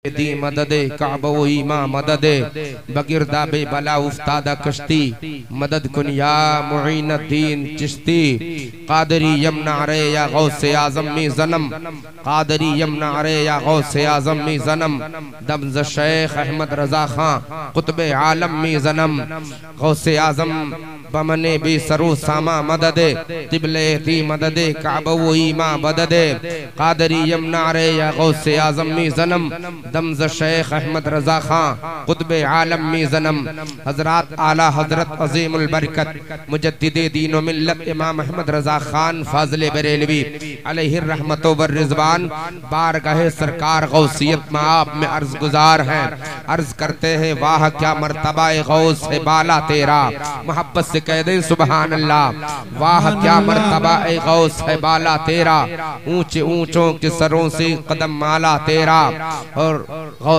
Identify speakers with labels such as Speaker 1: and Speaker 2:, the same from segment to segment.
Speaker 1: दी मददे काबो ईमा मददे बगिरदा बे बला उफ्तादा कश्ती मदद कुन या मुईनुद्दीन चिश्ती कादरी यमना रे या गौसे आज़म में जन्म कादरी यमना रे या गौसे आज़म में जन्म दमज़ शेख अहमद रजा खां कुतुबे आलम में जन्म गौसे आज़म बमने बे सरो सामा मददे तिबले दी मददे काबो ईमा मददे कादरी यमना रे या गौसे आज़म में जन्म दमज़ शेख अहमद रजा खां कुतुबे आलम में जन्म हजरत आला हजरत अज़ीमुल बरकत मुजद्दिदे दीन व मिल्लत इमाम अहमद रजा खान फाज़िले बरेलवी अलैहि रहमतो व रिज़वान बारगाहे सरकार गौसियत में आप में अर्ज गुजार हैं। अर्ज करते हैं वाह क्या मर्तबा गौस है बाला तेरा, मोहब्बत से कह दे सुबहान अल्लाह। वाह क्या मर्तबा गौस है बाला तेरा, ऊंचे ऊंचों के सरों से कदम माला तेरा। और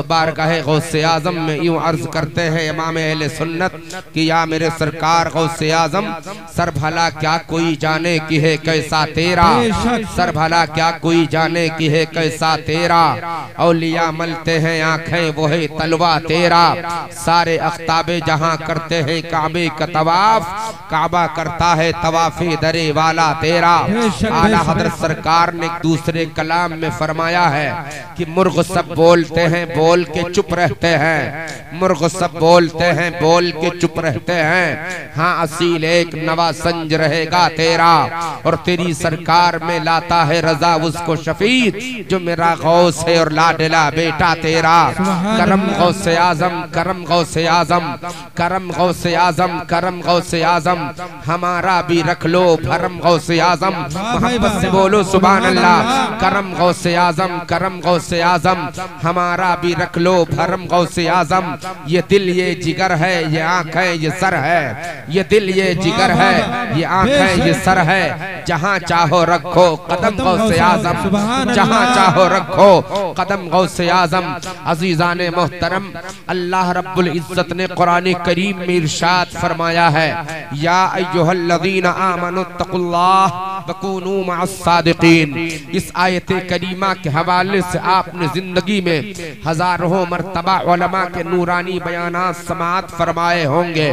Speaker 1: बारगाहे गौसे आज़म में यूं अर्ज करते हैं इमाम अहले सुन्नत कि या मेरे सरकार गौसे आज़म सर भला क्या कोई जाने की है कैसा तेरा, सर भला क्या कोई जाने की है कैसा तेरा। औलिया मलते हैं आंखें वो है तलवा तेरा, सारे अख्ताबे जहां करते हैं काबे का तवाफ, काबा करता है तवाफे दरे वाला तेरा। आला हज़रत सरकार ने एक दूसरे कलाम में फरमाया है कि मुर्ग सब बोलते हैं बोल के चुप रहते हैं, मुर्ग सब बोलते हैं बोल के चुप रहते हैं। हाँ असील एक नवा संज रहेगा तेरा, और तेरी सरकार में लाता है रजा उसको शफीद जो मेरा गौस है और लाडला बेटा तेरा। करम गौसे आज़म, करम गौसे आज़म, करम गौसे आज़म, करम गौसे आज़म, हमारा भी रख लो भरम गौसे आज़म। मोहब्बत से बोलो सुभान अल्लाह। करम गौसे आज़म, करम गौसे आज़म, हमारा भी रख लो भरम गौसे आज़म। ये दिल ये जिगर है, ये आंखें ये सर है, ये दिल ये जिगर है, ये आंखें ये सर है। जहाँ चाहो रखो कदम गौसे आज़म, जहाँ चाहो रखो कदम गौसे आज़म। अजीज़ाने मोहतरम, अल्लाह रब्बुल इज्जत ने कुरान करीम में इरशाद फरमाया है या अय्युहल्लज़ीना आमनुत्तकुल्लाह वकूनू मअस्सादिकीन। इस आयत करीमा के हवाले से आपने जिंदगी में हजारों मर्तबा उलमा के नूरानी बयानात समाअत फरमाए होंगे।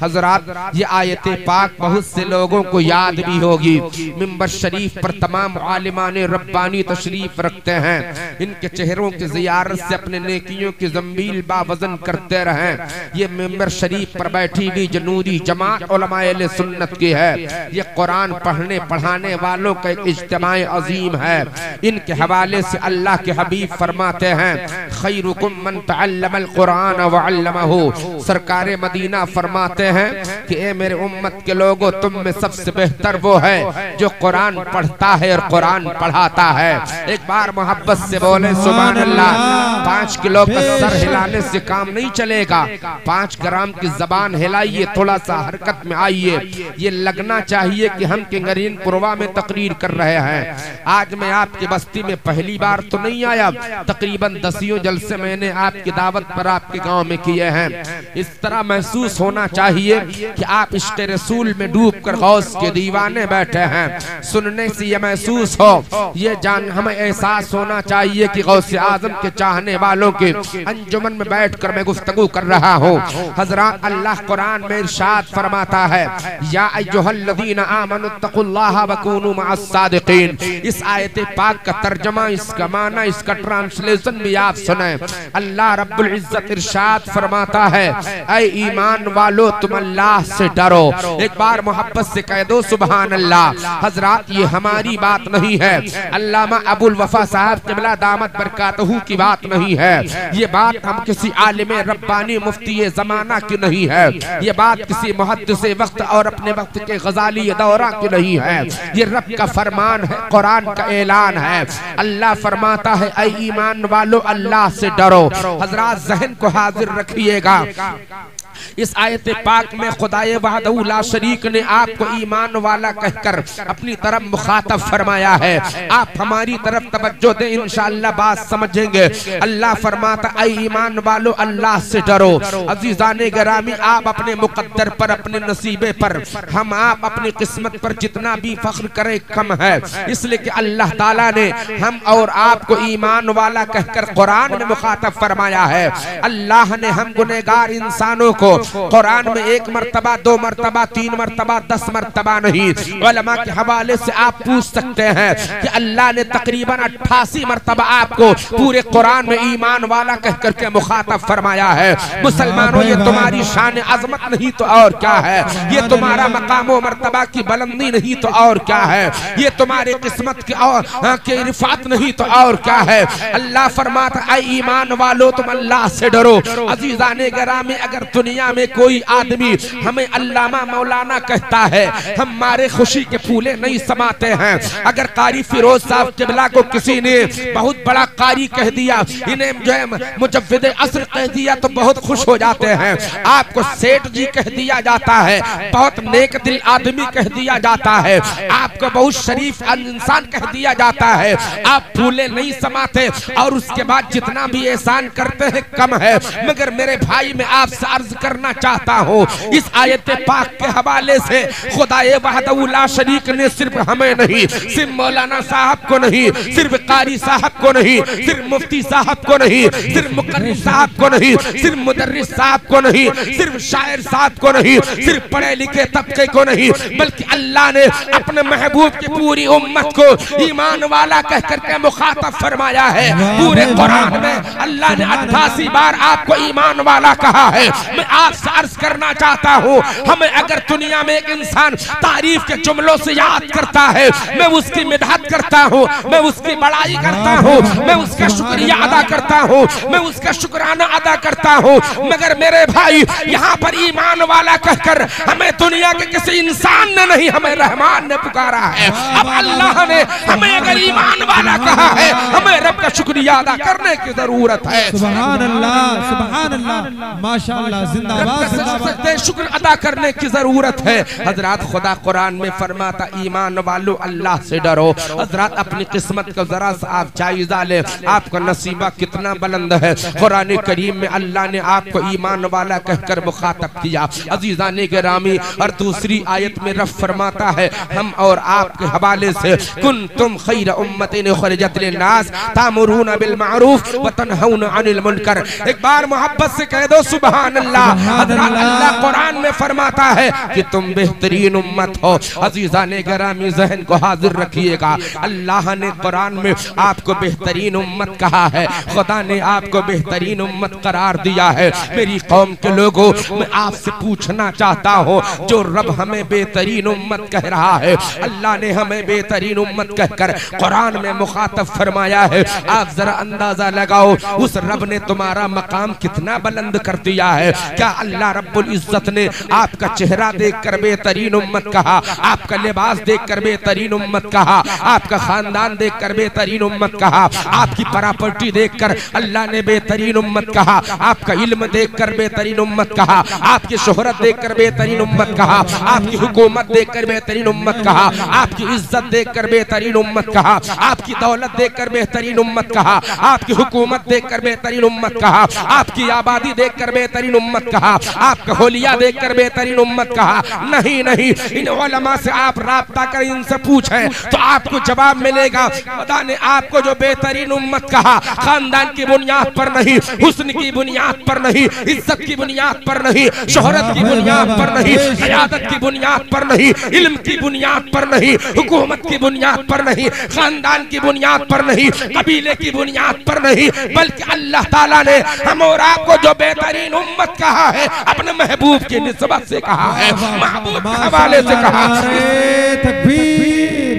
Speaker 1: हजरात ये आयत पाक बहुत से लोगों को याद भी होगी। मिंबर शरीफ पर तमाम आलिमान रब्बानी तशरीफ रखते हैं, इनके चेहरों की ज़ियारत से अपने नेकियों की ज़ंबील बावज़न करते रहें। ये मिंबर शरीफ पर बैठी हुई जनूरी जमात उलमाए अहले सुन्नत की है। ये कुरान पढ़ने पढ़ाने वालों का एक इज्तिमाए अजीम है। इनके हवाले से अल्लाह के हबीब फरमाते हैं खैरुकुम मन तअल्लमल कुरान व अल्लमहु। सरकारे मदीना फरमाते हैं कि ए मेरे उम्मत के लोगों, तुम में सबसे बेहतर वो है जो कुरान पढ़ता है और कुरान पढ़ाता है। एक बार मोहब्बत से बोले सुभान अल्लाह। 5 किलो का सर हिलाने से काम नहीं चलेगा, 5 ग्राम की जबान हिलाइए, थोड़ा सा हरकत में आइए। ये लगना चाहिए कि हम किंगरीन पुरवा में तकरीर कर रहे हैं। आज मैं आपकी बस्ती में पहली बार तो नहीं आया, तकरीबन 10 जलसे मैंने आपकी दावत पर आपके गांव में किए हैं। इस तरह महसूस होना चाहिए कि आप इश्क़ रसूल में डूब कर गौस के दीवाने बैठे हैं। सुनने से ये महसूस हो, ये जान हमें एहसास होना चाहिए कि गौसे आज़म के चाहने वालों के अंजुमन में बैठकर मैं गुफ्तगू कर रहा हूँ। हज़रात अल्लाह कुरान में इरशाद फरमाता है या अय्युहल्लज़ीना आमनुत्तकुल्लाह वकूनू मअस्सादिकीन। इस आयत पाक का तर्जमा, इसका माना, इसका ट्रांसलेशन भी आप सुने। अल्लाह रब्बुल इज्जत इरशाद फरमाता है ऐ ईमान वालो तुम अल्लाह से डरो। एक बार मोहब्बत से कह दो सुभान अल्लाह। हजरात ये हमारी बात नहीं है, अल्लामा अबुल वफा साहब क़िबला दामत बरकातहू की बात नहीं है। ये बात हम किसी आलिम रब्बानी मुफ्ती ज़माना की नहीं है। ये बात किसी मुहद्दिस वक्त और अपने वक्त के गज़ाली दौरा की नहीं है। ये रब का फरमान है, कुरान का ऐलान है। अल्लाह फरमाता है ऐ ईमान वालो अल्लाह से डरो। हजरात ज़हन को हाजिर रखिएगा, इस आयत पाक में खुदाए वहदहू ला शरीक ने आपको ईमान वाला कहकर अपनी तरफ मुखातब फरमाया है। आप हमारी तरफ तवज्जो दें, इंशाअल्लाह बात समझेंगे। अल्लाह फरमाता ऐ ईमान वालो अल्लाह से डरो। अजीजाने गिरामी, आप अपने मुकद्दर पर, अपने नसीबे पर, हम आप अपनी किस्मत पर जितना भी फख्र करें कम है, इसलिए कि अल्लाह ताला ने हम और आपको ईमान वाला कहकर कुरान में मुखातब फरमाया है। अल्लाह ने हम गुनहगार इंसानों को कुरान में 1 मरतबा, 2 मरतबा, 3 मरतबा, 10 मरतबा नहीं, उलमा के हवाले से आप पूछ सकते हैं कि अल्लाह ने तकरीबन 88 मरतबा आपको पूरे कुरान में ईमान वाला कहकर के मुखातब फरमाया है। मुसलमानों, ये तुम्हारी शान अजमत नहीं तो और क्या है, ये तुम्हारा मकामो मर्तबा की बुलंदी नहीं तो और क्या है, ये तुम्हारे किस्मत की और के रिफात नहीं तो और क्या है। अल्लाह फरमाता ऐ ईमान वालो तुम अल्लाह से डरो। अजीजाने गिरामी, अगर दुनिया में कोई आदमी हमें अल्लामा मौलाना कहता है, हमारे खुशी के फूले नहीं समाते हैं। अगर कारी फिरोज साहब किबला को किसी ने बहुत बड़ा कारी कह दिया, इन्हें जो है मुजव्विद असर कह दिया तो बहुत खुश हो जाते हैं। आपको सेठ जी कह दिया जाता है, बहुत नेक दिल आदमी कह दिया जाता है, आपको बहुत शरीफ इंसान कह दिया जाता है, आप फूले नहीं समाते और उसके बाद जितना भी एहसान करते हैं कम है। मगर मेरे भाई, मैं आपसे अर्ज करना चाहता हूँ, इस आयत पाक के हवाले से खुदाए वहदहू ला शरीक ने सिर्फ हमें नहीं, सिर्फ मौलाना साहब को नहीं, सिर्फ कारी साहब को नहीं, सिर्फ मुफ्ती साहब को नहीं, सिर्फ मुकर्रिर साहब को नहीं, सिर्फ मुदर्रिस साहब को नहीं, सिर्फ शायर साहब को नहीं, सिर्फ पढ़े लिखे तबके को नहीं, बल्कि अल्लाह ने अपने महबूब की पूरी उम्मत को ईमान वाला कह करके मुखातब फरमाया है। पूरे कुरान में अल्लाह ने 88 बार आपको ईमान वाला कहा है। मैं आपसे अर्ज करना चाहता हूँ, हमें अगर दुनिया में एक इंसान तारीफ के जुमलों से याद करता है, मैं उसकी मिदहत करता हूँ, मैं उसकी बड़ाई करता हूँ, मैं उसका शुक्रिया अदा करता हूँ, मैं उसका शुक्राना अदा करता हूँ। मगर मेरे भाई, यहाँ पर ईमान वाला कहकर हमें दुनिया के किसी इंसान ने नहीं, हमें रहमान ने पुकारा है। अब अल्लाह ने हमें अगर ईमान वाला कहा है, हमें रब का शुक्रिया अदा करने की जरूरत है।
Speaker 2: सुभान अल्लाह, सुभान अल्लाह, माशाअल्लाह, जिंदाबाद, जिंदाबाद,
Speaker 1: शुक्र अदा करने की जरूरत है। हजरत खुदा कुरान में फरमाता ईमान वालों अल्लाह से डरो। हजरत अपनी किस्मत का जरा सा आप जायजा ले, आपका नसीबा कितना बुलंद है। कुरान करीम में अल्लाह ने आपको ईमान वाला कहकर मुखातब किया। अजीजाने गिरामी, और दूसरी आयत में रब फरमाता है हम और आपके हवाले से, कुंतुम खैर उम्मतिन उखरिजत लिन्नास तामुरून बिल मारूफ व तनहौन अनिल मुनकर। एक बार मोहब्बत से कह दो सुभान अल्लाह। अल्लाह कुरान में फरमाता है कि तुम बेहतरीन उम्मत हो। अजीजाने गिरामी, जहन को हाजिर रखिएगा, अल्लाह ने कुरान में आपको बेहतरीन उम्मत कहा है, खुदा ने आपको बेहतरीन उम्मत करार दिया है। मेरी कौम के लोगों, मैं आपसे पूछना चाहता हूँ, जो रब हमें बेहतरीन उम्मत कह रहा है, अल्लाह ने हमें बेहतरीन उम्मत कहकर कुरान में मुखातब फरमाया है, आप जरा अंदाजा लगाओ उस रब ने तुम्हारा मकाम कितना बुलंद कर दिया है। क्या अल्लाह रब्बुल इज्जत ने आपका चेहरा देखकर बेहतरीन उम्मत कहा, आपका लिबास देखकर बेहतरीन उम्मत कहा, आपका खानदान देखकर बेहतरीन उम्मत कहा, आपकी प्रॉपर्टी देखकर अल्लाह ने बेहतरीन उम्मत कहा, आपका इल्म देखकर बेहतरीन उम्मत कहा, आपकी शोहरत देखकर बेहतरीन उम्मत कहा, आपकी हुकूमत देखकर बेहतरीन उम्मत कहा, आपकी इज्जत देखकर बेहतरीन उम्मत कहा, आपकी दौलत देखकर बेहतरीन उम्मत कहा, आपकी हुकूमत देखकर बेहतरीन उम्मत कहा, आपकी आबादी देखकर बेहतरीन उम्मत कहा, आपका होलिया देखकर बेहतरीन उम्मत कहा। नहीं नहीं, इन उलमा से आप राब्ता कर, इनसे पूछें तो आपको जवाब मिलेगा। खुदा ने आपको जो बेहतरीन उम्मत कहा, खानदान की बुनियाद पर नहीं, हुस्न की बुनियाद पर नहीं, इज्जत की बुनियाद पर नहीं, शोहरत की बुनियाद पर नहीं, क़यादत की बुनियाद पर नहीं, इल्म की बुनियाद पर नहीं, हुकूमत की बुनियाद पर नहीं, खानदान की बुनियाद पर नहीं, कबीले की बुनियाद पर नहीं, बल्कि अल्लाह ताला ने हम और आपको जो बेहतरीन उम्मत कहा है, अपने महबूब की निस्बत से कहा है, महबूब के हवाले से कहा।
Speaker 2: तकबीर,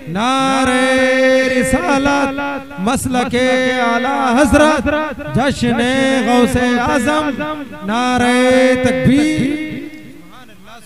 Speaker 2: नारे रिसालत, मसलके आला हजरत, जश्न गौसे आज़म, नारे तकबीर।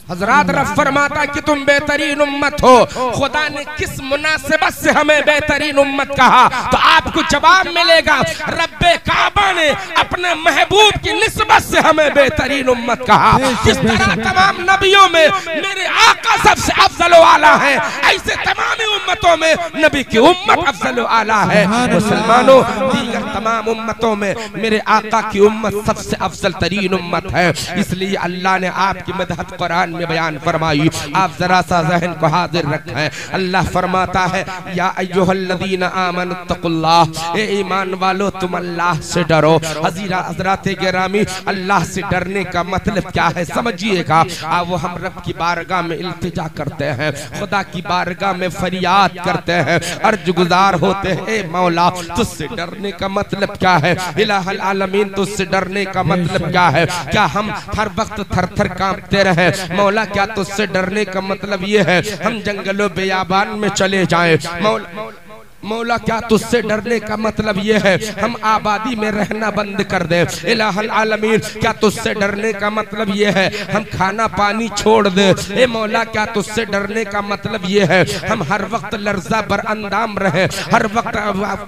Speaker 1: हजरात रब फरमाता कि तुम बेहतरीन उम्मत हो। खुदा ने किस मुनासिबत से हमें बेहतरीन उम्मत कहा? तो आपको जवाब मिलेगा, रब्बे काबा ने अपने महबूब की निस्बत से हमें बेहतरीन उम्मत कहा। जिस तरह तमाम नबियों में मेरे आका सबसे अफजल आला है, ऐसे तमाम उम्मतों में नबी की उम्मत अफजल आला है। मुसलमानों, दीगर तमाम उम्मतों में मेरे आका की उम्मत सबसे अफजल तरीन उम्मत है। इसलिए अल्लाह ने आपकी मदहत कुरान में बयान फरमाई। आप जरा सा जहन को हाजिर रखें। अल्लाह फरमाता है, या अय्युहल्लज़ीना आमनुत्तकुल्लाह, ए ईमान वालो तुम अल्लाह से डरो। हज़रात गिरामी, अल्लाह से डरने का मतलब क्या है समझिएगा। वो हम रब की बारगाह में इल्तिजा करते हैं, खुदा की बारगाह में फरियाद करते हैं, अर्ज गुजार होते हैं, ए मौला तुझसे डरने का मतलब क्या है? इलाहुल आलमीन तुझसे डरने का मतलब क्या है? क्या हम हर वक्त थर थर कांपते रहे? मौला क्या तुझसे डरने का मतलब ये है हम जंगलों बेयाबान में चले जाएं? मौला क्या तुझसे डरने का मतलब ये है हम आबादी में रहना बंद कर दे? इलाहुल आलमीन क्या तुझसे डरने का मतलब ये है हम खाना पानी छोड़ दे? ए मौला क्या तुझसे डरने का मतलब ये है हम हर वक्त लर्जा बर अंदाम रहे, हर वक्त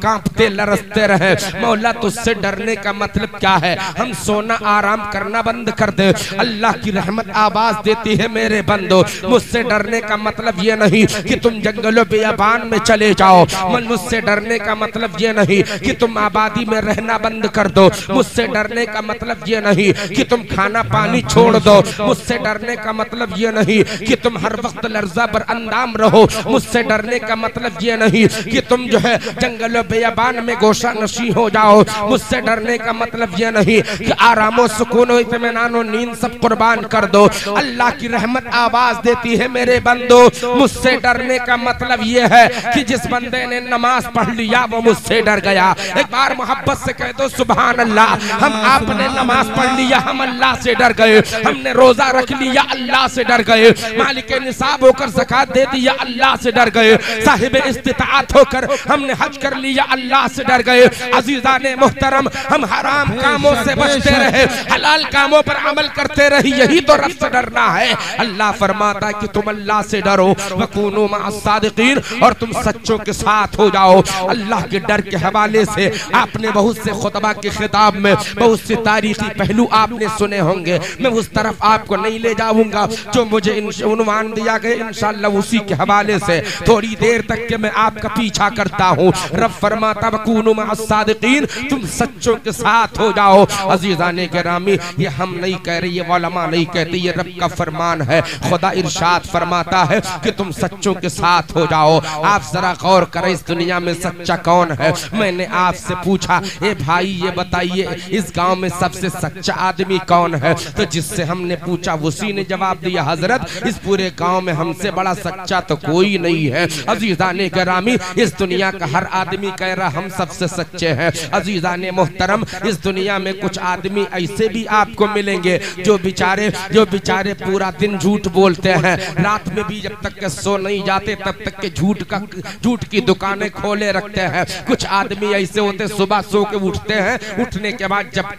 Speaker 1: कांपते लरसते रहे? मौला तुझसे डरने का मतलब क्या है हम सोना आराम करना बंद कर दे? अल्लाह की रहमत आवाज देती है, मेरे बंदो मुझसे डरने का मतलब ये नहीं कि तुम जंगलों बेयाबान में चले जाओ। मुझसे डरने का मतलब ये नहीं कि तुम आबादी में रहना बंद कर दो। मुझसे डरने का मतलब ये नहीं कि तुम खाना पानी छोड़ दो। मुझसे डरने का मतलब ये नहीं कि तुम हर वक्त लर्जा पर अंदाम रहो। मुझसे डरने का मतलब ये नहीं कि तुम जो है जंगलों बेयाबान में गोशा नशी हो जाओ। मुझसे डरने का मतलब ये नहीं कि आरामो सुकून इत्मीनान नींद सब कुर्बान कर दो। अल्लाह की रहमत आवाज देती है, मेरे बंदो मुझसे डरने का मतलब ये है कि जिस बंदे ने नमाज पढ़ लिया वो मुझसे डर गया। एक बार मोहब्बत से कह दो सुभान अल्लाह। हम आपने नमाज पढ़ लिया, हम अल्लाह से डर गए। हमने रोजा रख लिया, अल्लाह से डर गए। मालिक निसाब होकर ज़कात दे दिया, अल्लाह से डर गए। साहिब इस्तिताअत होकर हमने हज कर लिया, अल्लाह से डर गए। अजीज़ाने मुहतरम, हम हराम कामों से बचते रहे, हलाल कामों पर अमल करते रहे, यही तो रब से डरना है। अल्लाह फरमाता कि तुम अल्लाह से डरो, वकूनू मअस सादिकीन, और तुम सच्चों के साथ हो जाओ। अल्लाह के डर के हवाले से आपने बहुत से खुतबा के खिताब में बहुत से तारीखी पहलू आपने सुने होंगे। मैं उस तरफ आपको नहीं ले जाऊंगा, जो मुझे उन्वान दिया गया इंशाअल्लाह उसी के हवाले से थोड़ी देर तक के मैं आपका पीछा करता हूँ। रब फरमाता वकूनू मअस सादिकीन, तुम सच्चों के साथ हो जाओ। अजीज़ाने गिरामी, ये हम नहीं कह रहे, ये उलमा नहीं कहते, ये रब का फरमान है। खुदा इरशाद फरमाता है कि तुम सच्चों के साथ हो जाओ। आप जरा गौर करें, इस दुनिया में सच्चा कौन है? मैंने आपसे पूछा, ए भाई ये बताइए इस गांव में सबसे सच्चा आदमी कौन है? तो जिससे हमने पूछा उसी ने जवाब दिया, हजरत इस पूरे गांव में हमसे बड़ा सच्चा तो कोई नहीं है। अजीज़ाने गिरामी, इस दुनिया का हर आदमी कह रहा हम सबसे सच्चे हैं। अजीज़ाने मोहतरम, इस दुनिया में कुछ आदमी ऐसे भी आपको मिलेंगे जो बेचारे पूरा दिन झूठ बोलते हैं, रात में भी जब तक के सो नहीं जाते तब तक के झूठ की दुकानें खोले रखते हैं। कुछ आदमी ऐसे होते सुबह सो के उठते हैं, उठने के बाद जब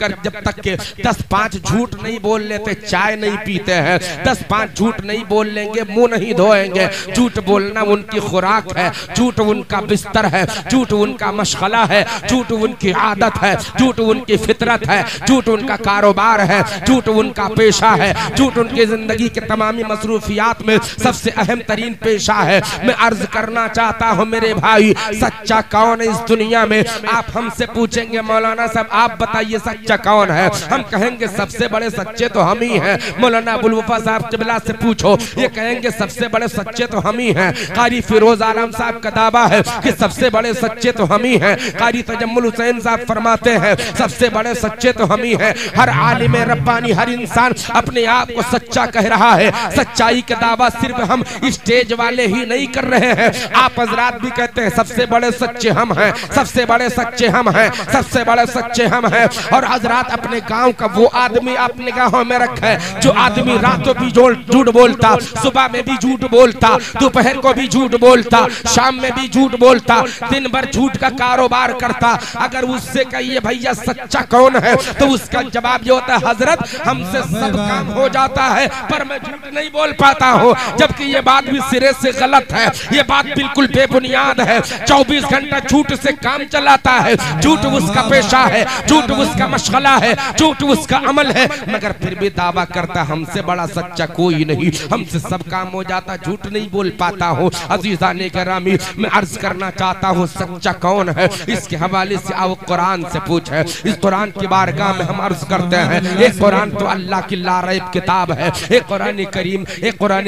Speaker 1: तक के 10-5 झूठ नहीं बोल लेते, चाय नहीं पीते हैं, 10-5 झूठ नहीं बोल लेंगे, मुंह नहीं धोएंगे। झूठ बोलना उनकी खुराक है, झूठ उनका बिस्तर है, झूठ उनका मशगला है, झूठ उनकी आदत है, झूठ उनकी फितरत है, झूठ उनका कारोबार है, झूठ उनका पेशा है, झूठ उनकी जिंदगी के तमामी मसरूफियात में सबसे अहम तरीन पेशा है। मैं अर्ज करना चाहता हूँ मेरे भाई, सच्चा कौन है इस दुनिया में? आप हमसे पूछेंगे मौलाना साहब आप बताइए सच्चा कौन है? हम कहेंगे सबसे बड़े सच्चे तो हम ही हैं। मौलाना अबुल वफा साहब किबला से पूछो, ये कहेंगे सबसे बड़े सच्चे तो हम ही हैं। कारी फिरोज आलम साहब का दावा है कि सबसे बड़े सच्चे तो हम ही हैं। कारी तजम्मुल हुसैन साहब फरमाते हैं सबसे बड़े सच्चे तो हम ही हैं। हर आलिम रब्बानी, हर इंसान अपने आप को सच्चा कह रहा है। सच्चाई का दावा सिर्फ हम स्टेज वाले ही नहीं कर रहे हैं, आप हजरात भी कहते हैं सबसे बड़े सच्चे हम हैं, सबसे बड़े सच्चे हम हैं, सबसे बड़े सच्चे हम हैं। और हजरात अपने गांव का वो आदमी आप निगाहों में रखे जो आदमी रातों भी झूठ बोलता, सुबह में भी झूठ बोलता, दोपहर को भी झूठ बोलता, शाम में भी झूठ बोलता, दिन भर झूठ का कारोबार करता। अगर उससे कहिए भैया सच्चा कौन है तो उसका जवाब ये होता है हजरत हमसे सब काम हो जाता है पर मैं झूठ नहीं बोल पाता हूँ। जबकि ये बात भी सिरे से गलत है, ये बात बिल्कुल बेबुनियाद है। 24 घंटा झूठ से काम चलाता है, झूठ उसका पेशा है, झूठ उसका मशगला है, झूठ उसका अमल है, मगर फिर भी दावा करता हमसे बड़ा सच्चा कोई नहीं, हमसे सब काम हो जाता, झूठ नहीं बोल पाता हूँ। अजीजाने करामी मैं अर्ज करना चाहता हूँ सच्चा कौन है इसके हवाले से आओ कुरान से पूछे। इस कुरान की बारगाह में हम अर्ज करते हैं एक कुरान तो अल्लाह की लारैब किताब है, एक कुरान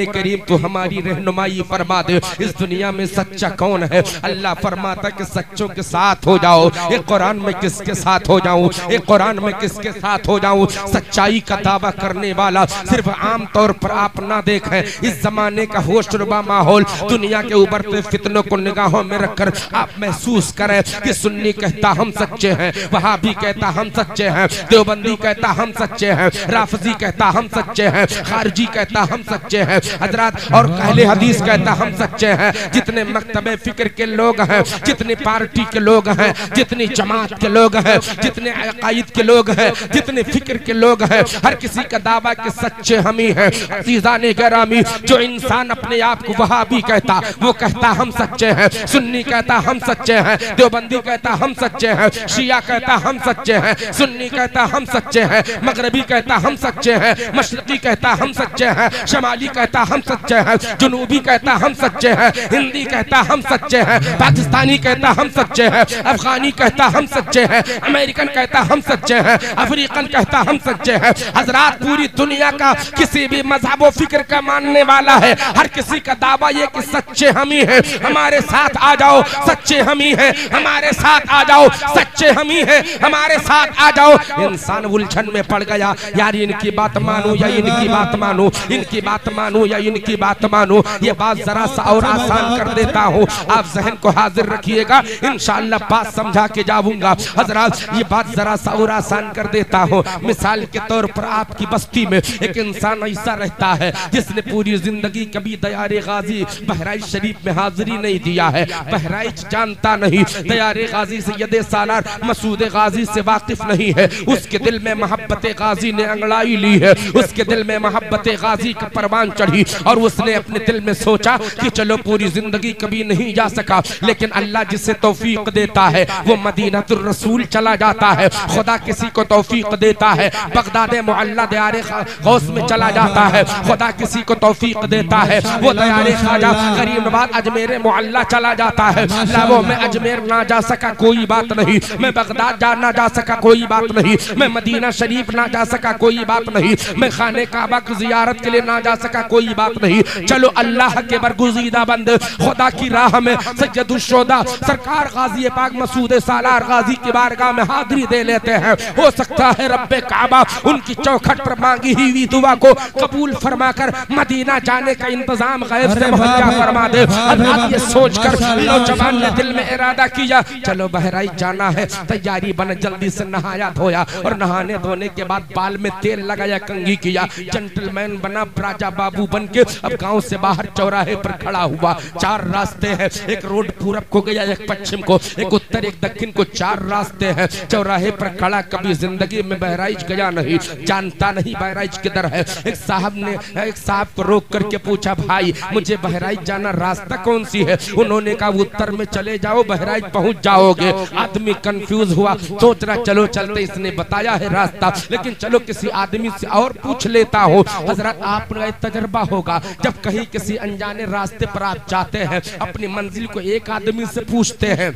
Speaker 1: करीम तो हमारी रहनुमाई फरमा दे। इस दुनिया में सच्चा कौन है? अल्लाह फरमाता कि सच्चों के साथ हो जाओ। एक कुरान में किसके साथ हो जाऊं, एक कुरान में किसके साथ हो जाऊं? सच्चाई का दावा करने वाला सिर्फ आम तौर पर आप ना देखें, इस जमाने का होशरुबा माहौल दुनिया के उभरते फितनों को निगाहों में रखकर आप महसूस करें कि सुन्नी कहता हम सच्चे हैं, वहाबी कहता हम सच्चे हैं, देवबंदी कहता हम सच्चे हैं, राफजी कहता हम सच्चे हैं, खारजी कहता हम सच्चे हैं हजरात, और अहले हदीस कहता हम सच्चे हैं। जितने मकतबे फिक्र के लोग हैं, जितनी पार्टी के लोग हैं, जितनी जमात के लोग हैं, जितने अकायद के लोग हैं, जितने फिक्र के लोग हैं, हर किसी का दावा कि सच्चे हम ही हैं। अज़ीज़ाने गिरामी जो इंसान अपने आप को वहाबी कहता वो कहता हम सच्चे हैं, सुन्नी कहता हम सच्चे हैं, देवबंदी कहता हम सच्चे हैं, शिया कहता हम सच्चे हैं, सुन्नी कहता हम सच्चे हैं, मगरबी कहता हम सच्चे हैं, मशरकी कहता हम सच्चे हैं, शमाली कहता हम सच्चे हैं, जुनूबी कहता हम सच्चे हैं, हिंदी कहता हम सच्चे हैं, पाकिस्तानी कहता हम सच्चे हैं, अफगानी कहता हम सच्चे हैं, अमेरिकन कहता हम सच्चे हैं, अफ्रीकन कहता हम सच्चे हैं। हजरात पूरी दुनिया का किसी भी मजहब व फिक्र का मानने वाला है, हर किसी का दावा ये कि सच्चे हम ही हैं, हमारे साथ आ जाओ, सच्चे हम ही हैं, हमारे साथ आ जाओ, सच्चे हम ही हैं, हमारे साथ आ जाओ। इंसान उलझन में पड़ गया, यार इनकी बात मानो या इनकी बात मानो, इनकी बात मानो या इनकी बात मानो। ये बात जरा सा और आसान कर देता हूँ, आप जहन को हाजिर रखिएगा, इंशाअल्लाह बात समझा के जाऊंगा। हजरात ये बात जरा सा और आसान कर देता हूँ। मिसाल के तौर पर आपकी बस्ती में एक इंसान ऐसा रहता है जिसने पूरी जिंदगी कभी दयारे गाजी बहराइच शरीफ में हाजिरी नहीं दिया है, बहराइच जानता नहीं, दयारे गाजी सैयदे सालार मसूद गाजी से वाकिफ नहीं है, उसके दिल में मोहब्बत गाजी ने अंगड़ाई ली है, उसके दिल में मोहब्बत गाजी का परवान चढ़ी और उसने अपने दिल में सोचा कि चलो पूरी जिंदगी कभी नहीं जा सका, लेकिन अल्लाह जिसे तौफीक देता है वो मदीनतुर रसूल चला जाता है। खुदा किसी को तौफीक देता है बगदाद मुअल्ला दयारे गौस में चला जाता है, खुदा किसी को तौफीक देता है वो दयारे ख्वाजा करीमाबाद अजमेर मुअल्ला चला जाता है। लावो मैं अजमेर ना जा सका कोई बात नहीं, मैं बगदाद ना जा सका कोई बात नहीं, मैं मदीना शरीफ ना जा सका कोई बात नहीं, मैं खाने काबा की जियारत के लिए ना जा सका कोई बात नहीं। चलो अल्लाह के बरगुज़ीदा बंदे खुदा की राह में सैयदुश्शोदा सरकार गाजी पाक मसूद सालार गाजी की बारगाह में हाजिरी दे लेते हैं। हो सकता है रब्बे काबा उनकी चौखट पर मांगी हुई दुआ को कबूल फरमाकर मदीना जाने का इंतजाम गैब से मुहैया फरमा दे। अल्लाह ये सोचकर नौजवान ने दिल में इरादा किया चलो बहराइच जाना है, तैयारी बन, जल्दी से नहाया धोया और नहाने धोने के बाद बाल में तेल लगाया, कंघी किया, जेंटलमैन बना, राजा बाबू बन के अब गांव से बाहर चौराहे पर खड़ा हुआ। चार रास्ते हैं, एक रोड पूरब को गया, एक पश्चिम को, एक उत्तर, एक दक्षिण को, चार रास्ते हैं। चौराहे पर खड़ा, कभी जिंदगी में बहराइच गया नहीं, जानता नहीं बहराइच किधर है। एक साहब को रोक करके पूछा भाई मुझे बहराइच जाना, रास्ता कौन सी है? उन्होंने कहा उत्तर में चले जाओ बहराइच पहुंच जाओगे। आदमी कंफ्यूज हुआ, सोच रहा चलो चलते, इसने बताया है रास्ता, लेकिन चलो किसी आदमी से और पूछ लेता हूँ। हजरत आपका तजर्बा होगा जब कहीं किसी अनजाने रास्ते पर आप जाते हैं, अपनी मंजिल को एक आदमी से पूछते हैं,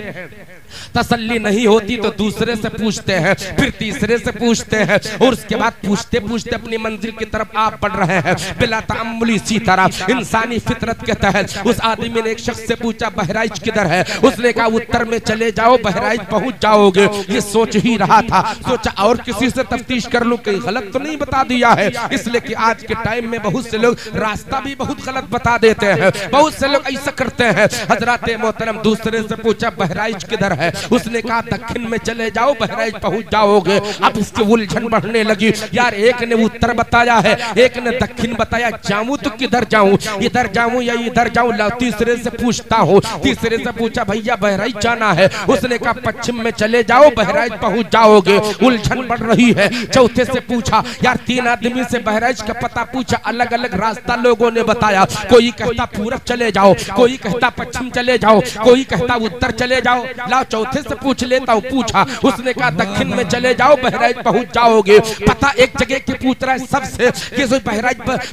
Speaker 1: तसल्ली नहीं होती तो दूसरे से पूछते हैं, फिर तीसरे से पूछते हैं और उसके बाद पूछते पूछते अपनी मंजिल की तरफ आप बढ़ रहे हैं बिला तअम्मुल। इसी तरह इंसानी फितरत के तहत उस आदमी ने एक शख्स से पूछा बहराइच किधर है? उसने कहा उत्तर में चले जाओ बहराइच पहुंच जाओगे। ये सोच ही रहा था, सोचा और किसी से तफ्तीश कर लूं कहीं गलत तो नहीं बता दिया है, इसलिए कि आज के टाइम में बहुत से लोग रास्ता भी बहुत गलत बता देते हैं, बहुत से लोग ऐसा करते हैं। हजरत मोहतरम दूसरे से पूछा बहराइच किधर है? उसने कहा दक्षिण में चले जाओ, बहराइच पहुंच जाओगे। अब इसकी उलझन बढ़ने लगी। यार एक ने उत्तर बताया है, एक ने दक्षिण बताया, जाऊं तो किधर जाऊं, इधर जाऊं या इधर जाऊं? तीसरे से पूछता हूँ। तीसरे से पूछा भैया बहराइच जाना है? उसने कहा पश्चिम में चले जाओ, बहराइच पहुंच जाओगे। उलझन बढ़ रही है। चौथे से पूछा, यार 3 आदमी से बहराइच का पता पूछा, अलग अलग रास्ता लोगों ने बताया। कोई कहता पूरब चले जाओ, कोई कहता पश्चिम चले जाओ, कोई कहता उत्तर चले जाओ। लाओ चौथे से पूछ लेता हूँ। पूछा, उसने कहा दक्षिण में चले जाओ, बहराइच पहुंच जाओगे। पता एक जगह की पूछ रहा है सबसे कि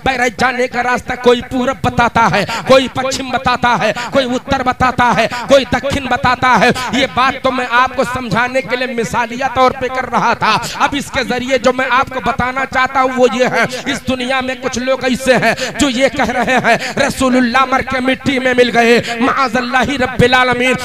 Speaker 1: बहराइच जाने का रास्ता कोई पूरब बताता है, कोई पश्चिम बताता है, कोई उत्तर बताता है, कोई दक्षिण बताता है। ये बात तो मैं आपको समझाने के लिए मिसालिया तौर पे कर रहा था। अब इसके जरिए जो मैं आपको बताना चाहता हूँ वो ये है, इस दुनिया में कुछ लोग ऐसे हैं जो ये कह रहे हैं रसूलुल्लाह मर के मिट्टी में मिल गए, माअज़ल्लाहि रब्बिल आलमीन।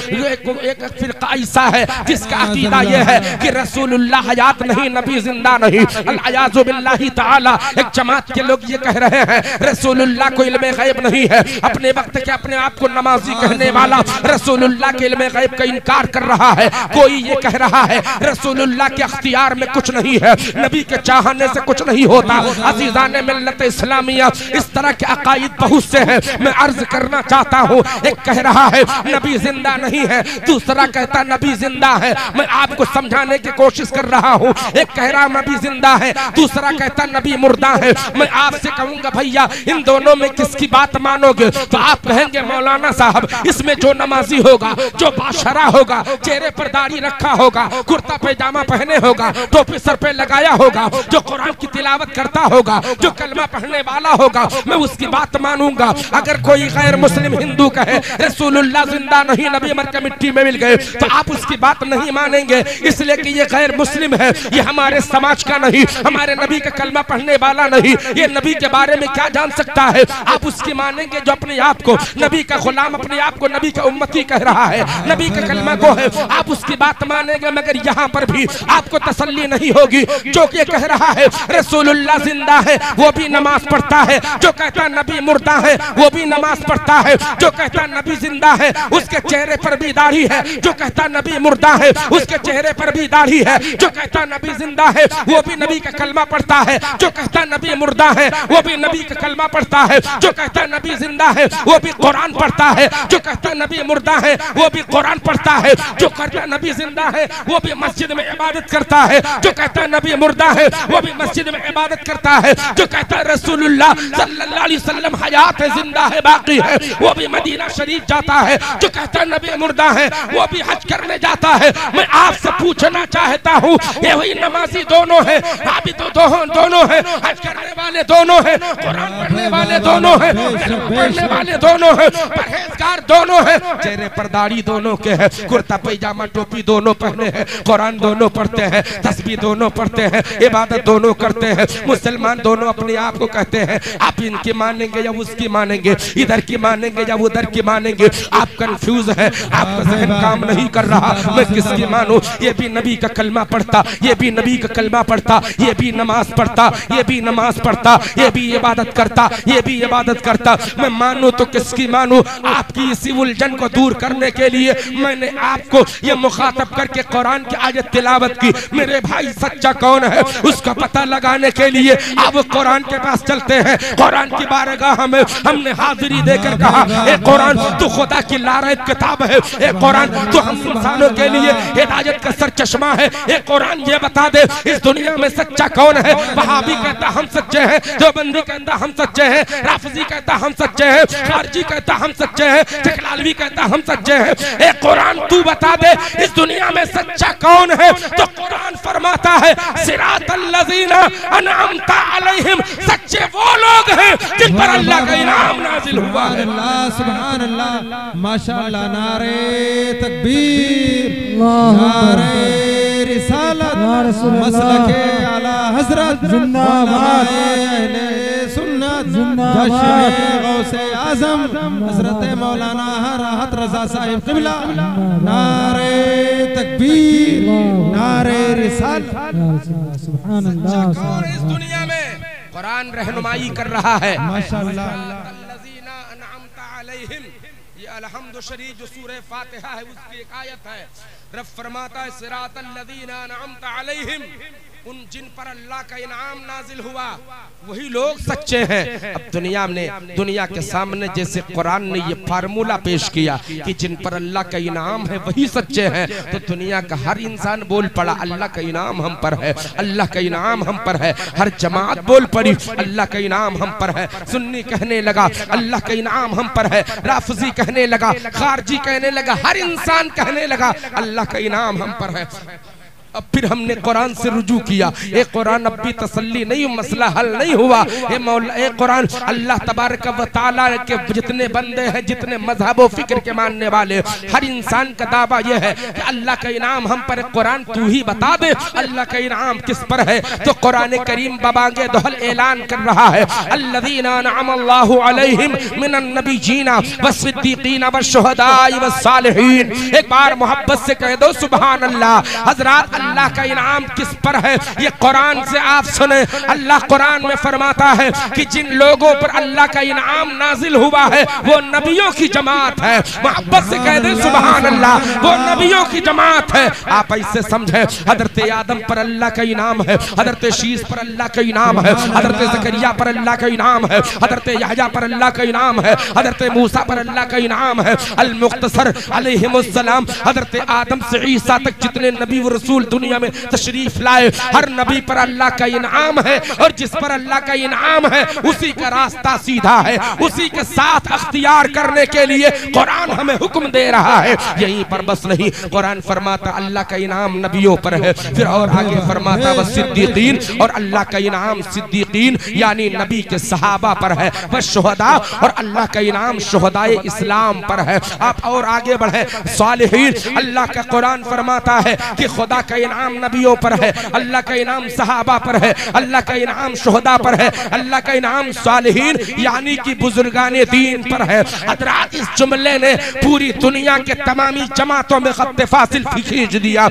Speaker 1: एक फिरका ऐसा है जिसका अकीदा ये है कि रसूलुल्लाह हयात नहीं, नबी जिंदा नहीं, अल-अयाज़ु बिल्लाहि ताला। एक जमात के लोग ये कह रहे हैं रसूलुल्लाह को इल्मे गैब नहीं है, अपने वक्त के अपने आप को नमाजी कहने वाला रसूलुल्लाह के इल्मे गैब का इनकार कर रहा है। कोई ये कह रहा है रसूलुल्लाह के अख्तियार में कुछ नहीं है, नबी के चाहने से कुछ नहीं होता। अज़ीज़ान मिल्लत इस्लामिया, इस तरह के अकायद बहुत से हैं। मैं अर्ज करना चाहता हूँ, एक कह रहा है नबी जिंदा नहीं है, दूसरा कहता नबी जिंदा है। मैं आपको समझाने की कोशिश कर रहा हूँ। एक कह रहा नबी जिंदा है, दूसरा कहता नबी मुर्दा है। मैं आपसे कहूंगा भैया इन दोनों में किसकी बात मानोगे? तो आप कहेंगे मौलाना साहब इसमें जो नमाजी होगा, जो बाशरा होगा, चेहरे पर दाढ़ी रखा होगा, कुर्ता पैजामा पहने होगा, टोपी सर पे लगाया होगा, जो कुरान की तिलावत करता होगा, जो कलमा पढ़ने वाला होगा, मैं उसकी बात मानूंगा। अगर कोई गैर मुस्लिम हिंदू कहे रसूलुल्लाह जिंदा नहीं, नबी मर के मिट्टी में मिल गए, तो आप उसकी बात नहीं मानेंगे, इसलिए कि ये गैर मुस्लिम है, ये हमारे समाज का नहीं, हमारे नबी का कलमा पढ़ने वाला नहीं, ये नबी के बारे में क्या जान सकता है। आप उसकी मानेंगे जो अपने आप को नबी का गुलाम, अपने आप को नबी का उम्मती कह रहा है, नबी का कलमा को है, आप उसकी बात मानेंगे। मगर यहाँ पर भी आपको तसल्ली नहीं होगी। जो कि कह रहा है रसूलुल्लाह जिंदा है वो भी नमाज पढ़ता है, जो कहता नबी मुर्दा है वो भी नमाज पढ़ता है, जो कहता नबी जिंदा है उसके चेहरे पर भी दाढ़ी है, जो कहता नबी मुर्दा है उसके चेहरे पर भी दाढ़ी है, जो कहता नबी जिंदा है वो भी नबी का कलमा पढ़ता है, जो कहता नबी मुर्दा है वो भी नबी का कलमा पढ़ता है, जो कहता नबी जिंदा है वो भी कुरान पढ़ता है, जो कहता नबी मुर्दा है वो भी कुरान पढ़ता है, जो कहता नबी जिंदा है वो भी मस्जिद में इबादत करता है, जो कहता नबी मुर्दा है वो भी मस्जिद में इबादत करता है, जो कहता रसूलुल्लाह सल्लल्लाहु अलैहि वसल्लम हयात है, जिंदा है, बाकी है, वो भी मदीना शरीफ जाता है, जो कहता नबी मुर्दा है वो भी हज करने जाता है। मैं आपसे पूछना चाहता हूँ ये वही नमाजी दोनों है, आप तो दोनों है, हज करने वाले दोनों है, कुरान पढ़ने वाले दोनों है, पढ़ने वाले दोनों है, परहेजगार दोनों है, चेहरे पर दाढ़ी दोनों के है, कुर्ता पैजामा टोपी दोनों पहने हैं, कुरान दोनों पढ़ते हैं, तस्बीह दोनों पढ़ते हैं, इबादत दोनों करते हैं, मुसलमान दोनों अपने आप को कहते हैं। आप इनकी मानेंगे या उसकी मानेंगे, इधर की मानेंगे या उधर की मानेंगे? आप कंफ्यूज है, आपका ज़हन काम नहीं कर रहा। मैं किसकी मानूं? ये भी नबी का कलमा पढ़ता, ये भी नबी का कलमा पढ़ता, ये भी नमाज पढ़ता, ये भी नमाज पढ़ता, ये भी इबादत करता, ये भी इबादत करता। मैं मानूं तो किसकी मानूं? आपकी इसी उलझन को दूर करने के लिए मैंने आपको ये मुखातब करके कुरान की आयत तिलावत की। मेरे भाई सच्चा कौन है उसका पता लगाने के लिए अब कुरान के पास चलते हैं। कुरान की बारगाह में हमने हाजिरी देकर कहा ए कुरान तू खुदा की लारैब किताब है, ए कुरान तू हम इंसानों के लिए हिदायत का सर चश्मा है। ए कुरान ये बता दे इस दुनिया में सच्चा कौन है? वहाबी कहता हम सच्चे हैं, देवबंदी कहता हम सच्चे हैं, राफिजी कहता हम सच्चे हैं, खारजी कहता हम सच्चे हैं, जलालवी कहता हम सच्चे हैं। ए कुरान तू बता दे इस दुनिया में सच्चा कौन है? तो कुरान फरमाता है सिरातल लज़ीना अनअमता अलैहिम, सच्चे वो लोग हैं जिन पर अल्लाह का इनाम नाजिल हुआ है।
Speaker 2: अल्लाह सुभान अल्लाह, माशाअल्लाह, नारे तकबीर, नारे रिसालत, मसलके आला हजरत जिंदाबाद, अहले सुन्नत जिंदाबाद, गौसे आजम हजरत मौलाना राहत रजा साहिब क़िबला, नारे तकबीर, नारे रिसालत, सुभान अल्लाह।
Speaker 1: इस दुनिया में कुरान रहनुमाई कर रहा है।
Speaker 2: माशाअल्लाह।
Speaker 1: लज़ीना अनअमता अलैहिम, ये अलहम्दु शरीफ जो सूरह फातिहा है उसकी एक आयत है। रब फरमाता है सिरातल लज़ीना अनअमता अलैहिम, उन जिन पर अल्लाह का इनाम नाजिल हुआ वही लोग सच्चे हैं। अब दुनिया के सामने जैसे कुरान ने ये फार्मूला पेश किया कि जिन पर अल्लाह का इनाम है वही सच्चे हैं, तो दुनिया का हर इंसान बोल पड़ा अल्लाह का इनाम हम पर है, अल्लाह का इनाम हम पर है। हर जमात बोल पड़ी अल्लाह का इनाम हम पर है। सुन्नी कहने लगा अल्लाह का इनाम हम पर है, राफजी कहने लगा, खारजी कहने लगा, हर इंसान कहने लगा अल्लाह का इनाम हम पर है। अब फिर हमने कुरान से रुजू किया, ये कुरान अब भी तसल्ली नहीं, मसला हल नहीं हुआ। ये मौला ये कुरान अल्लाह तबारक व तआला के जितने बंदे हैं, जितने मजहब व फिक्र के मानने वाले, हर इंसान का दावा यह है कि अल्लाह का इनाम हम पर। कुरान तू ही बता दे अल्लाह का इनाम किस पर है। तो कुरान करीम बबांगे दोहल ऐलान कर रहा है अल्लज़ीना अनअमल्लाहु अलैहिम मिनन नबिय्यीना वस्सिद्दीकीना वश्शुहदाई वस्सालिहीन। एक बार मोहब्बत से कह दो सुभान अल्लाह। हजरात अल्लाह का इनाम किस पर है ये कुरान से आप सुने। अल्लाह कुरान में फरमाता है कि जिन लोगों पर अल्लाह का इनाम नाजिल हुआ है वो नबियों की जमात है। मोहब्बत से कह दे सुभान अल्लाह, वो नबियों की जमात है। आप ऐसे समझे हजरत आदम पर अल्लाह का इनाम है, हजरत शीस पर अल्लाह का इनाम है, हजरत ज़करिया पर अल्लाह का इनाम है, हजरत यहया पर अल्लाह का इनाम है, हजरत मूसा पर अल्लाह का इनाम है। अल मुख्तसर अलैहिमुस्सलाम हजरत आदम से ईसा तक जितने नबी व रसूल दुनिया में तशरीफ लाए, हर नबी पर अल्लाह का इनाम है। और जिस पर अल्लाह का इनाम है उसी का रास्ता सीधा है, उसी के साथ अख्तियार करने के लिए कुरान हमें हुक्म दे रहा है। यहीं पर बस नहीं, कुरान फरमाता अल्लाह का इनाम नबियों पर है। फिर और आगे फरमाता वह सिद्दीकीन, और अल्लाह का इनाम सिद्दीकीन यानी नबी के सहाबा पर है। वह शुहदा, और अल्लाह का इनाम शुहदाए इस्लाम पर है। आप और आगे बढ़े सालिहीन, अल्लाह का कुरान फरमाता है कि खुदा का इनाम नबियों पर है, अल्लाह का इनाम सहाबा पर है, अल्लाह का इनाम शुहदा पर है, अल्लाह का इनाम सालिहीन यानी कि बुजुर्गाने दीन पर है। हज़रात इस जुमले ने पूरी दुनिया के तमामी जमातों में खत्ते फासिल खींच दिया।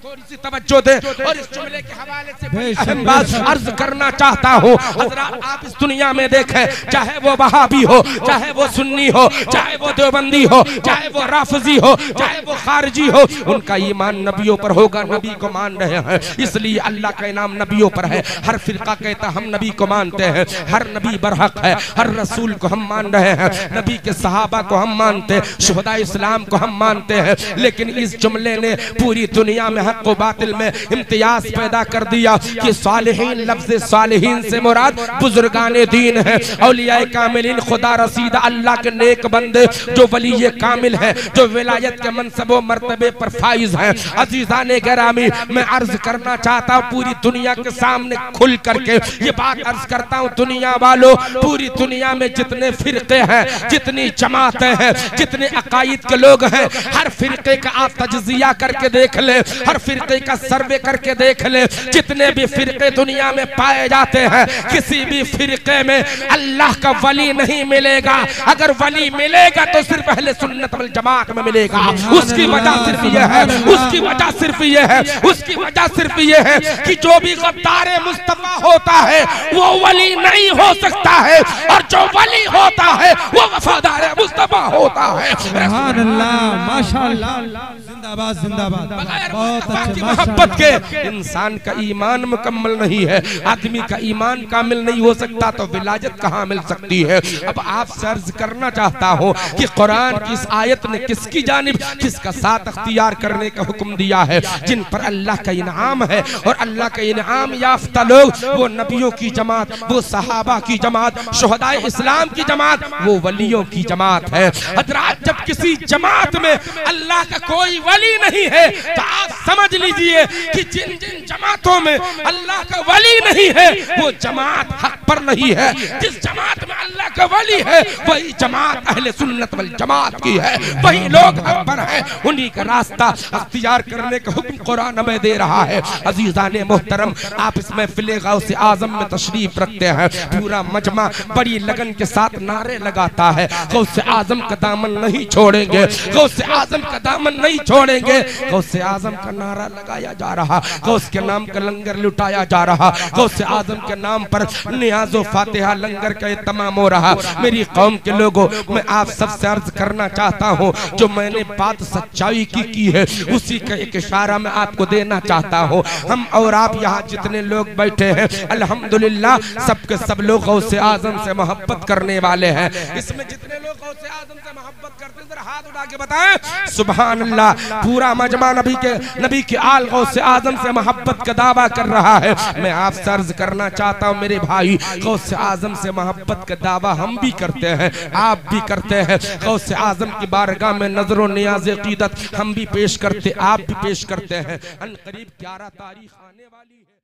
Speaker 1: थोड़ी सी तवज्जो दे और इस जुमले के हवाले से अहम बात अर्ज करना चाहता हूँ। हज़रात आप इस दुनिया में देखें, चाहे वो वहाबी हो, चाहे वो सुन्नी हो, चाहे वो देवबंदी हो, चाहे वो राफजी हो, चाहे वो खारजी हो, उनका ईमान नबियों पर होगा। नबी को मान रहे हैं इसलिए अल्लाह का इनाम नबियों पर है। हर फिरका कहता हम नबी को मानते हैं, हर नबी बरहक है, हर रसूल को हम मान रहे हैं, नबी के सहाबा को हम मानते हैं, शुहदा इस्लाम को हम मानते हैं। लेकिन इस जुमले ने पूरी दुनिया में हक व बातिल में इम्तियाज पैदा कर दिया कि सालिहीन लफ्ज़ सालिहीन से मुराद बुजुर्गाने दीन है, औलियाए कामिलीन, खुदा रसीदा अल्लाह के नेक बंदे जो वली कामिल हैं, जो विलायत के मनसब व मर्तबे पर फाइज हैं। अजीज़ाने गिरामी, मैं अर्ज करना चाहता हूँ पूरी दुनिया के सामने खुल करके ये बात अर्ज करता हूँ, दुनिया वालों, पूरी दुनिया में जितने फिरके हैं, जितनी जमातें हैं, जितने अकायद के लोग हैं, हर फिरके का आप तज्जिया करके देख ले, हर फिरके का सर्वे करके देख ले। जितने भी फिरके दुनिया में पाए जाते हैं, किसी भी फिरके में अल्लाह का वली नहीं मिलेगा। अगर वली मिलेगा तो सिर्फ अहले सुन्नत वल जमात में मिलेगा। उसकी वजह सिर्फ ये है, उसकी वजह सिर्फ ये है, उसकी वजह सिर्फ ये है कि जो भी गद्दार मुस्तफा होता है वो वली नहीं हो सकता है, और जो वली होता है वो वफादार मुस्तफा होता है।
Speaker 2: सुभान अल्लाह, माशाअल्लाह, जिंदाबाद जिंदाबाद। बहुत अच्छा,
Speaker 1: मोहब्बत के इंसान का ईमान मुकम्मल नहीं है, आदमी का ईमान कामिल नहीं हो सकता तो विलायत कहाँ मिल सकती है। अब आपसे अर्ज करना चाहता हूँ कि कुरान की इस आयत ने किसकी जानिब, किसका साथ अख्तियार करने का हुक्म दिया है। जिन पर अल्लाह का इनाम है, और अल्लाह का इनाम याफ्ता लोग, वो नबियों की जमात, वो सहाबा की जमात, शुहदाए इस्लाम की जमात, वो वलियों की जमात है। हज़रात जब किसी जमात में अल्लाह का कोई वली नहीं है तो आप समझ लीजिए कि जिन जिन जमातों में अल्लाह का वली नहीं है वो जमात हक पर नहीं है। जिस जमात में अल्लाह का वली है वही जमात अहले सुन्नत वल जमात की है, वही लोग हक पर है। उन्हीं का रास्ता अख्तियार करने का हुक्म कुरान हमें दे रहा है। अजीज़ाने मोहतरम, आप इस महफिल गौसे आज़म में तशरीफ रखते हैं, पूरा मजमा बड़ी लगन के साथ नारे लगाता है, गौसे आज़म का दामन नहीं छोड़ेंगे, गौसे आज़म का दामन नहीं छोड़ेंगे। गौसे आज़म का नारा लगाया जा रहा, गौस के नाम का लंगर लुटाया जा रहा, गौसे आज़म के नाम पर नियाज़ो फातिहा लंगर का तमाम हो रहा। रहा। मेरी कौम के लोगों, मैं आप सबसे अर्ज करना चाहता हूँ, जो मैंने बात सच्चाई की है उसी का एक इशारा मैं आपको देना चाहता हूँ। हम और आप यहाँ जितने लोग बैठे हैं अल्हम्दुलिल्लाह सबके सब लोग गौसे आजम से मोहब्बत करने वाले हैं। इसमें जितने लोग गौसे आजम से मोहब्बत करते हैं जरा हाथ उठा के बताएं सुभान अल्लाह। पूरा मजमा नबी के आल गौसे आजम से मोहब्बत का दावा कर रहा है। मैं आपसे अर्ज करना चाहता हूँ मेरे भाई, गौसे आजम से मोहब्बत का दावा हम भी करते हैं, आप भी करते हैं। गौसे आजम की बारगाह में नजरो नियाज़ अक़ीदत हम भी पेश करते, आप भी पेश करते हैं। अन करीब 11 तारीख आने वाली है।